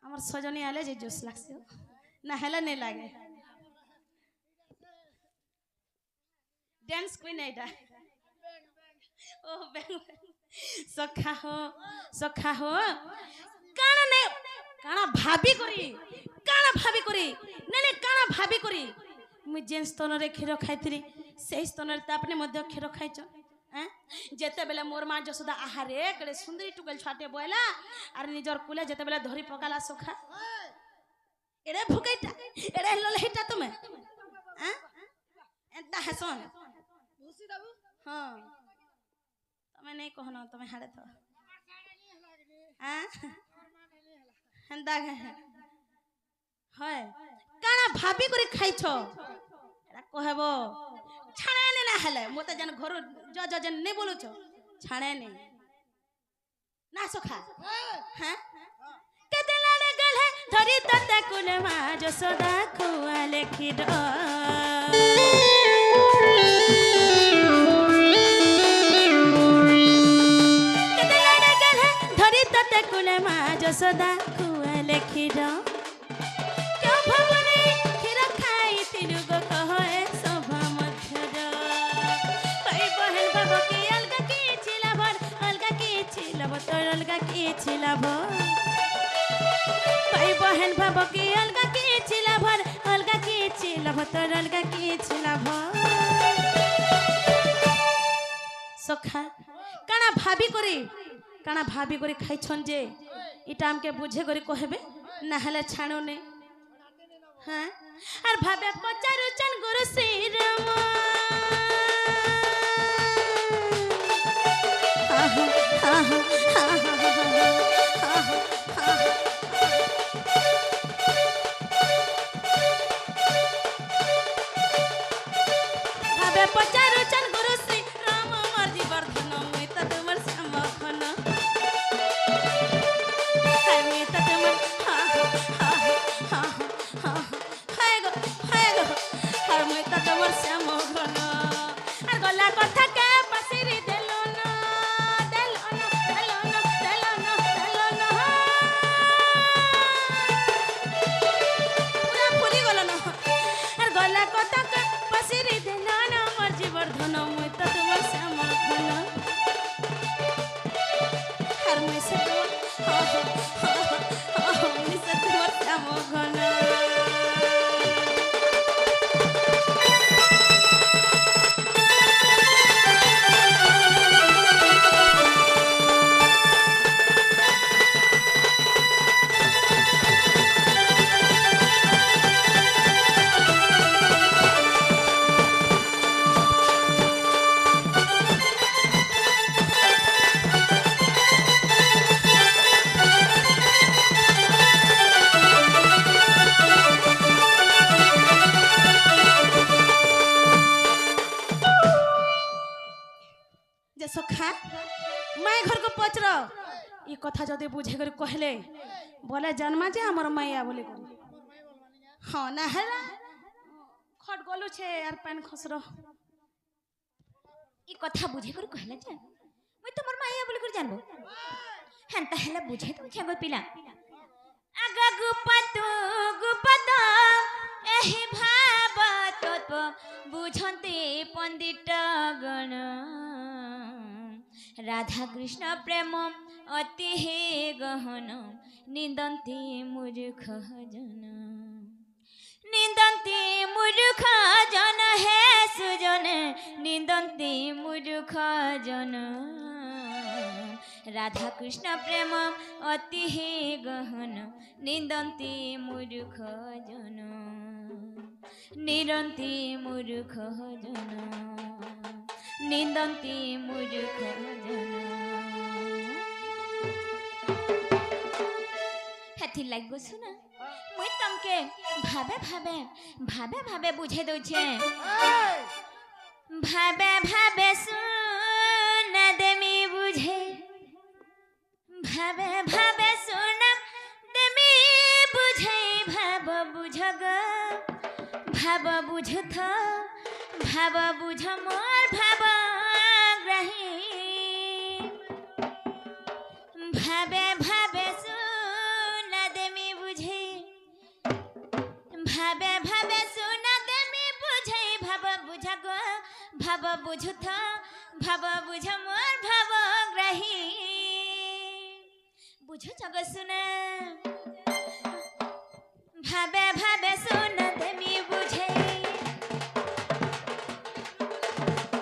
আমার সজনী আলে যে জোশ লাগছে না হেলা নেই লাগে ডান্স কুইন এটা ओ सखा हो काना ने काना भाभी करी नेले काना भाभी करी मु जेन स्तन रे खीर खाइथिरी सेही स्तन रे तापने मध्य खीर खाइछ हैं जेते बेले मोर मां जसोदा आहारे कड़े सुंदरी टुकल छाटे बोला आर निजर कुले जेते बेले धरी पकाला सखा एड़े भुकैटा एड़े ललहिटा तुमे हैं एंता हसन भूसी दाबू हां तमे नहीं कहना तमे हाड़े तो हां हंदा है काना भाभी करे खाइछो एरा कहबो छाणे ने ना हेले मोते जन घर ज जन नहीं बोलुछ छाणे ने ना सखा हां कते लाने गल है धरी तते कुले मा जसोदा खुआले खीर जसोदा खुआले खीर क्या भाव नहीं खीर खाई तीन गो कहे सभा मध्यर भाई बहन भाव की अलगा की छिला भर अलगा की छिला तोर अलगा की छिला भाई बहन भाव की अलगा की छिला भर अलगा की छिला तोर अलगा की छिला सखा काना भाभी करी खाइछन जे इटा हमके बुझे करी कहबे ना हले छाणो ने हां और भाबे पचारु चन गुरु श्री राम भाबे पचारु चन गुरु श्री राम मर्जी वर्धन मैं त तुमर समखन सखा मैं घर को पचर ये कथा जदि बुझे कर कहले बोले जन्मा जे हमर मैया बोले हाँ ना हला खट गलु छे यार पैन खसरो ई कथा बुझे कर कहले जे मैं तोमर माया बोले कर जानबो हेंता हेला बुझे तो छगो पिला आगा गुपत एही भाव तत्व बुझंते पंडित गण राधा कृष्ण प्रेम अति हे गहन निंदन्ति मूर्ख जन निंदन्ति मूर्ख जन हे सुजन निंदन्ति मूर्ख जन राधा कृष्ण प्रेम अति हे गहन निंदन्ति मूर्ख जन निरन्ति मूर्ख जन निंदन्ति मूर्ख जन हेथि लागो सुना मुई तमके भाबे भाबे भाबे भाबे बुझे दउछे भाबे भाबे सुन देमी बुझे भाबे भाबे सुन देमी बुझे भाब बुझग भाब बुझथ भाब बुझ मोर भाब ग्रही भाबे भाबे सुन देमी बुझे भाबे भाबे सुन देमी बुझे भाब बुझग भाब बुझथ भाब बुझ मोर भाब ग्रही बुझो जग सुना भाबे भाबे सुन देमी बुझे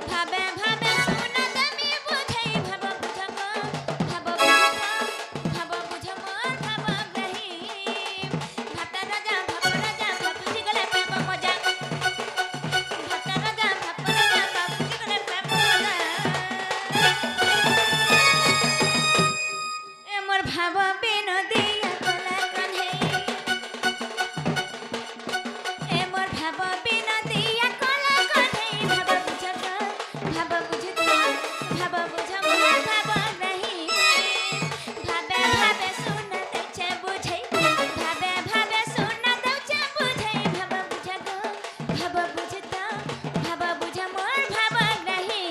भाबे भाबे सुन देमी बुझे भाब बुझग भाब बुझथ भाब बुझ मोर भाब ग्रही भात राजा भापुजी गले प्रेम मजा भात राजा भापुजी गले प्रेम मजा ए मोर भाब बिन दिया कोला कान्हे ए मोर भाब बिन दिया कोला कान्हे भाब बुझग भाब बुझथ भाब बुझ मोर भाब ग्रही भाबे भाबे सुन देछे बुझै भाबे भाबे सुन देछे बुझै भाब बुझग भाब बुझथ भाब बुझ मोर भाब ग्रही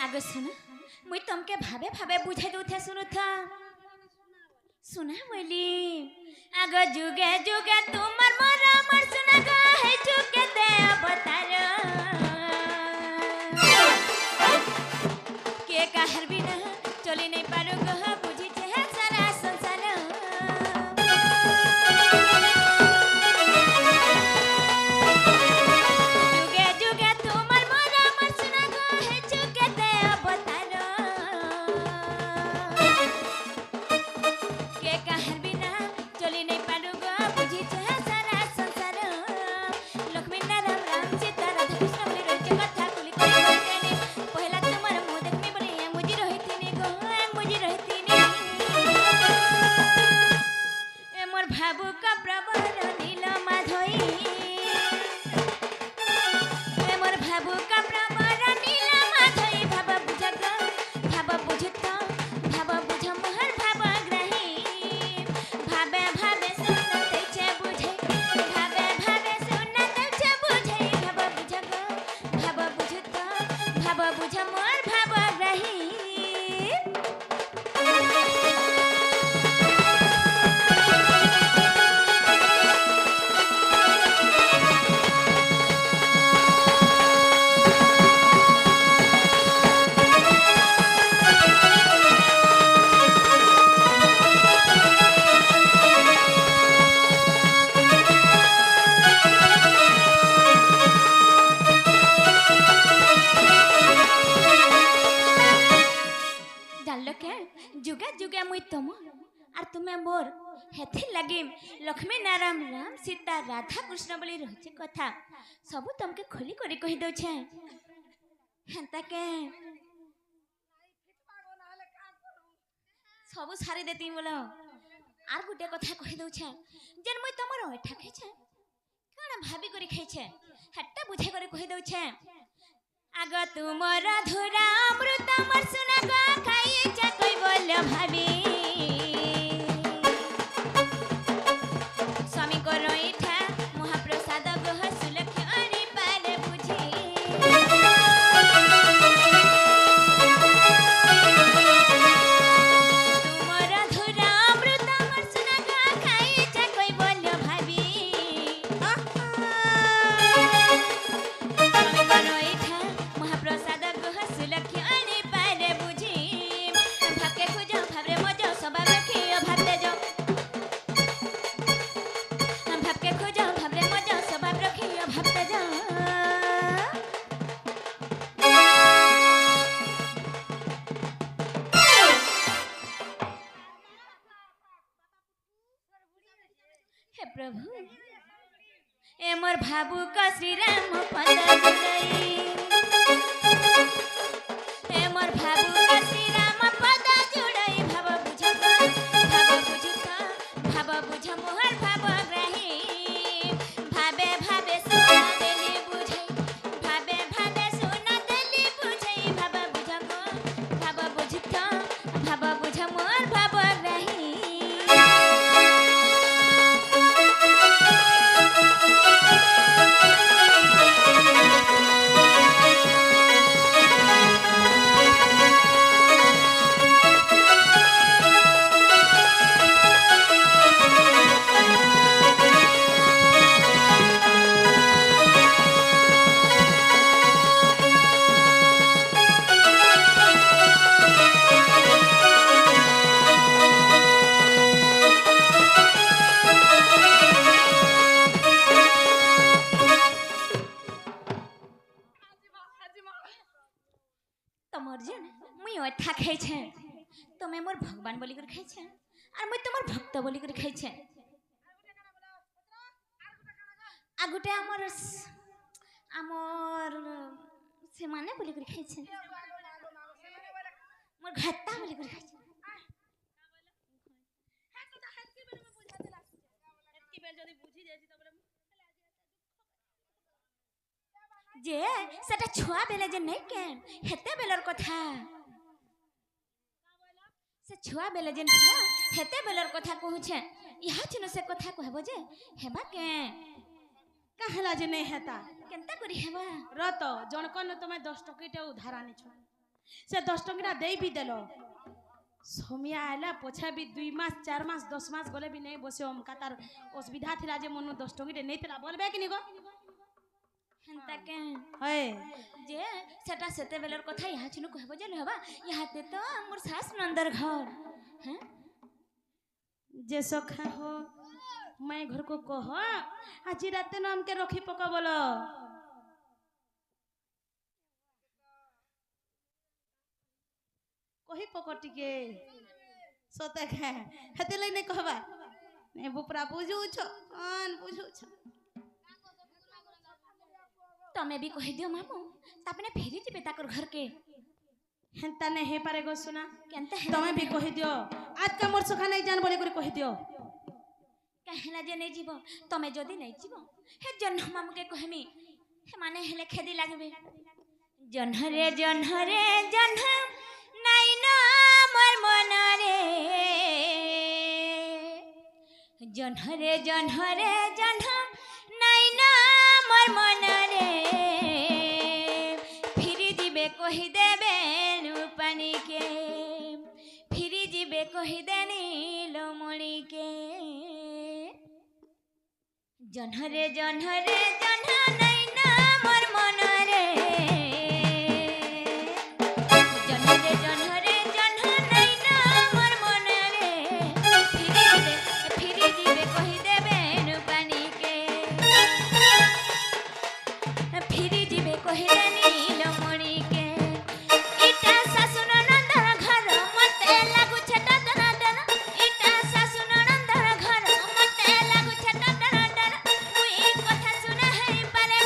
आगे सुना मुई तमके भाबे भाबे बुझे दूथे सुनुथा सुना बोली आगे जुगे जुगे तुमर मोर मोर सुना गो है जुगे दे अवतार के कहर बिना चली नहीं पारो गो बुझी छे सारा संसार जुगे जुगे तुमर मोर मोर सुना गो है जुगे दे अवतार के कहर बिना चली नहीं पारो गो बुझी छे सारा संसार लक्ष्मी नारायण राम सीता राधा कृष्ण बोली रही कथा कुली करी बोलतेनी पहला तुम्हार मुँह देखमी बोली मुझी रही गो मुझी रही ए मोर भाबू का प्रबर नील माधोई ए मोर भाबू का प्रबर नील माधोई भाब बुझग भाब बुझथ भाब बुझ मोहर भाब ग्रही भाबे भाबे सुन देछे बुझे भाबे भाबे सुन देछे बुझे भाब बुझग भाब बुझथ भाब बुझ मोर भाब ग्रही जानलो के जुगे जुगे मुई तुम और तुम्हें मोर हेथि लगी लक्ष्मी नारायण राम सीता राधा कृष्ण बोली रही कथा सब तुमके खोली करी कही दौ छे हेंता के सब सारी देती बोलो आर गुटे कथा कही दौ छे जेन मुई तमर एठा खाइ छे काना भाबी करी खाइ छे हट्टा बुझे करी कही दौ छे আগ তুমর ধুরা অমৃত মোর সুনা গো খাইছা কই বল ভাবি স্বামী করো ইঠা মহাপ্রসাদ গহ সুলক্ষণী পারে বুঝি তুমর ধুরা অমৃত মোর সুনা গো খাইছা কই বল ভাবি স্বামী করো ইঠা মহাপ্রসাদ গহ সুলক্ষণী পারে বুঝি ভাবকে খুঁজো ভাবরে মজো সবাই রাখিও ভাবতে যাও ভাবকে খুঁজো ভাবরে মজো সবাই রাখিও ভাবতে যাও হে প্রভু এ মোর ভাবুক শ্রীরাম পদ জুড়াই এ মোর ভাবুক শ্রীরাম পদ জুড়াই ভাব বুঝ ভাব বুঝ মোহর ভাব গ্রাহী ভাবে ভাবে সোনা দেলি বুঝাই ভাবে ভাবে সোনা দেলি বুঝাই ভাব বুঝ মোর ভাব গ্রাহী তোমার যে মুই অথা খাইছে তুমি মোর ভগবান বলি করে খাইছে আর মুই তোমার ভক্ত বলি করে খাইছে আগুটে আমার সেমানে বলি করে খাইছে মোর ঘাত্তা বলি করে খাইছে যে সেটা ছুয়া বেলে যে নেই কেন হেতে বেলর কথা সে ছুয়া বেলে যে ছিল হেতে বেলর কথা কহুছে ইহা ছিল সে কথা কহব যে হেবা কে কাহলা যে নেই হেতা কেনতা করি হেবা রত জনকন তুমি 10 টকিটা উধার আনিছ সে 10 টকিটা দেই বি দেল সমিয়া আইলা পছা বি 2 মাস 4 মাস 10 মাস গলে বি নেই বসে অমকা তার অসুবিধা থিলা যে মন 10 টকিটা নেই থিলা বলবে কি নি গো হেনতা কে হয় যে সেটা সেতে বেলর কথা ইহা ছিল কহব যে হেবা ইহাতে তো মোর শাস নন্দর ঘর হ্যাঁ যে সখা हो मैं घर को कह आज रात न हमके रखी पका बोलो कही पक टिके सते खा हेते लई नै कहबा नै बुपरा बुझू छ अन बुझू छ तमे भी कह दियो मामू तापने फेरी जिबे ताकर घर के हेंता नै हे पारे गो सुना केनता तमे भी कहि दियो आज का मोर सखा नै जान बोले कहि दियो कहला जे नहीं जीव तमे जदि नहीं जीव हे जन्ह मामू के कहमी हे माने हेले खेदी लागबे जन्ह रे जन्ह नाई ना मोर मन रे जन्ह रे जन्ह नाई ना मोर मन रे फिरी जीवे कहि देबे रूपानी के फिरी जीवे कहि देनी लोमणी के जन्ह रे जन्ह नाई ना मोर मन रे जन्ह रे जन्ह नाई ना मोर मन रे फिरी जीवे कहि देबे रूपानी के फिरी जीवे कहि देनी लोमणी के इटा सासुन नंदर घर मते लागु छटा दना दना इटा सासुन नंदर घर मते लागु छटा दना दना मुई कथा सुना है पारे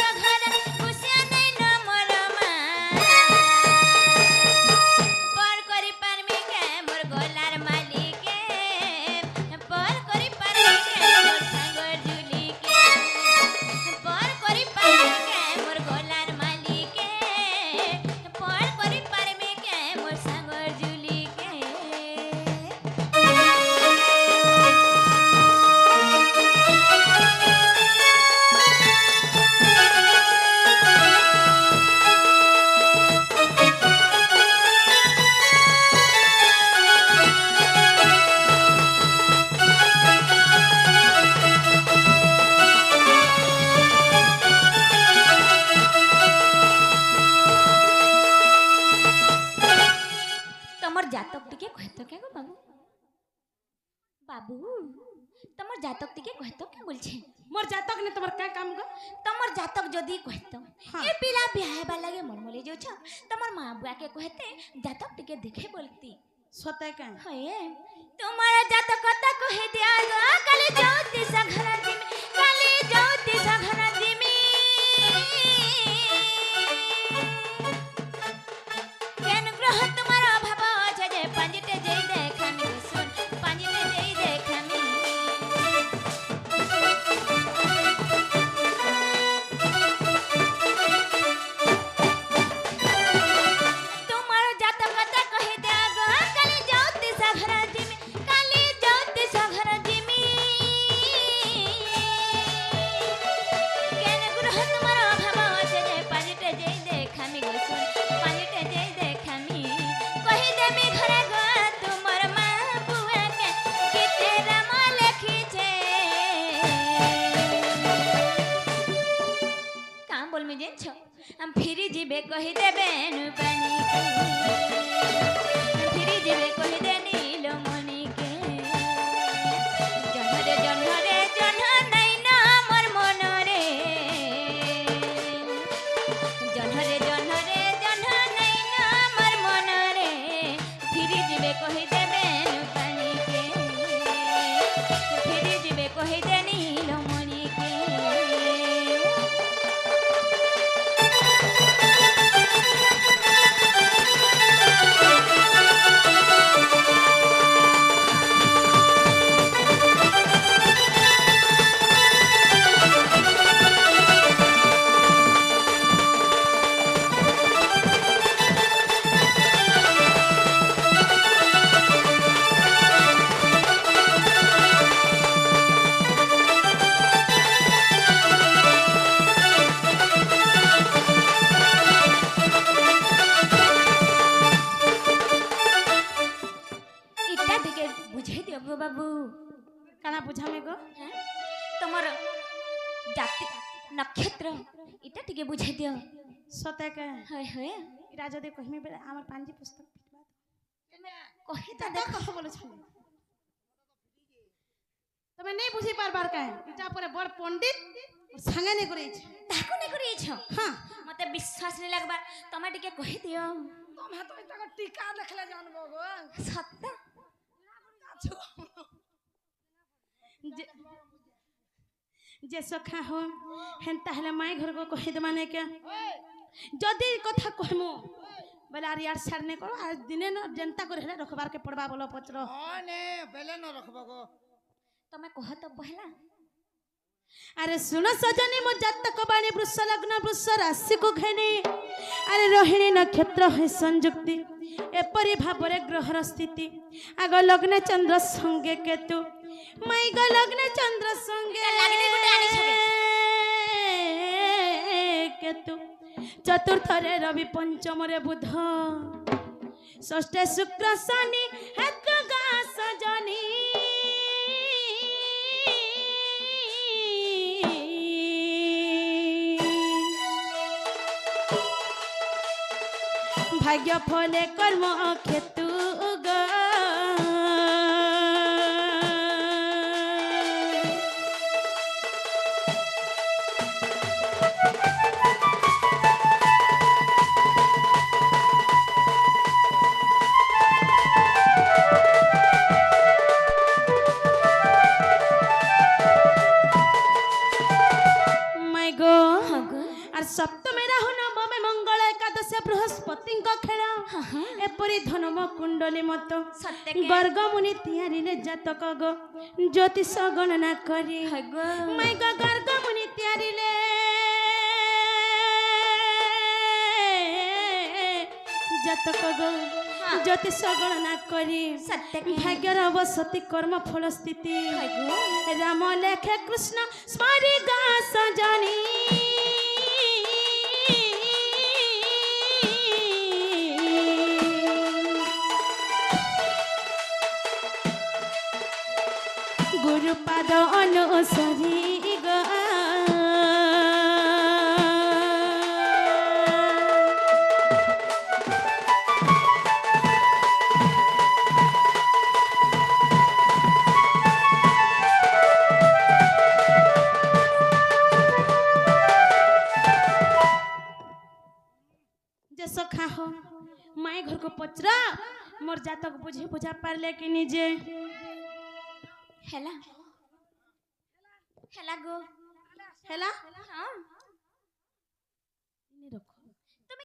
कहतो क्या गो बाबू बाबू तमर जातक टिके कहतो क्या बोलछे मोर जातक ने तुम्हार का काम गो तमर जातक जदी कहतो हाँ। ए पिला बियाह हेबा लागे मलमले जो छ तमर मां बुआ के कहते जातक टिके देखे बोलती सते का हये तुम्हारा जातक कता कहे दिया गो काली ज्योति सघरा दिमी काली ज्योति सघरा दिमी केन ग्रह तुम्हारा भाव छ जे पंजिटे जई देखामी सुन पंजिटे जई देखामी तुम्हारा जातक कता कहे दिया गो काली ज्योति सघरा दिमी काली ज्योति सघरा दिमी केन ग्रह तुम्हारा भाव छ जे पंजिटे जई देखामी सुन पंजिटे जई देखामी कहि देमी घरे गो तुमर मां बुआ के केते राम लेखी छे काम बोल में जे छ हम फिरी जीबे कहि देबे नु पानी के फिरी जीबे कहि दे नीलो मणि के जन्हरे जन्हरे जन्ह नै ना मोर मन रे जन्हरे जन्हरे जन्ह नै ना मोर मन रे फिरी जीबे कहि देबे नु पानी के फिरी जीबे कहि दे नीलो मणि के इटा टिके बुझाई दियो गो बाबू काना बुझामे गो हैं? तमर जाति नक्षत्र इटा टिके बुझाई दियो सते का हाय हाय इरा जदि कहमे बेले हमर पांजी पुस्तक पिटवा कहि ता त देख कह बोले छले तमे नहीं बुझी पारबार का इटा परे बड़ पंडित संगे नहीं करै छै ताको नै करै छ हां मते विश्वास नै लागबा तमे टिके कहि दियो तमे तो इटा टीका देखले जानबो गो सत्ता जे सखा हो हेंता हले माई घर को कहि दे माने के जदी कथा कहमु बोले आर यार सार ने करो आज दिने न जनता कर हेले रखबार के पड़बा बोलो पचरो ने बेले न रखबो गो तमे कह त पहला अरे सुनो सजनी मो जातक बाणी वृष लग्न वृष राशि को घेनी अरे रोहिणी नक्षत्र है संयुक्ति एपरी भाबरे ग्रहर स्थिति आग लग्न चंद्र संगे केतु माई ग लग्न चंद्र संगे लागने गुटे आनी छबे केतु चतुर्थ रे रवि पंचम रे बुध षष्ठे शुक्र शनि एक गा सजनी भाग्य फले कर्म केतु ग माय गो आर सप्तमे राहु नवमे मंगल एकादश बृहस्पति खेल एपरी धनम कुंडली मत सत्य के गर्ग मुनि तैयारी ले जातक गो ज्योतिष गणना करी हगो माय गो गर्ग मुनि तैयारी ले जातक गो ज्योतिष गणना करी सत्य के भाग्यर अवसति कर्म फल स्थिति हगो राम लेखे कृष्ण स्मरी गा सजनी गुरुपाद अनुसरी गा घर को पचरा मोर जातक बुझे बुझा पारले कि निजे हेला हेला गो हेला हाँ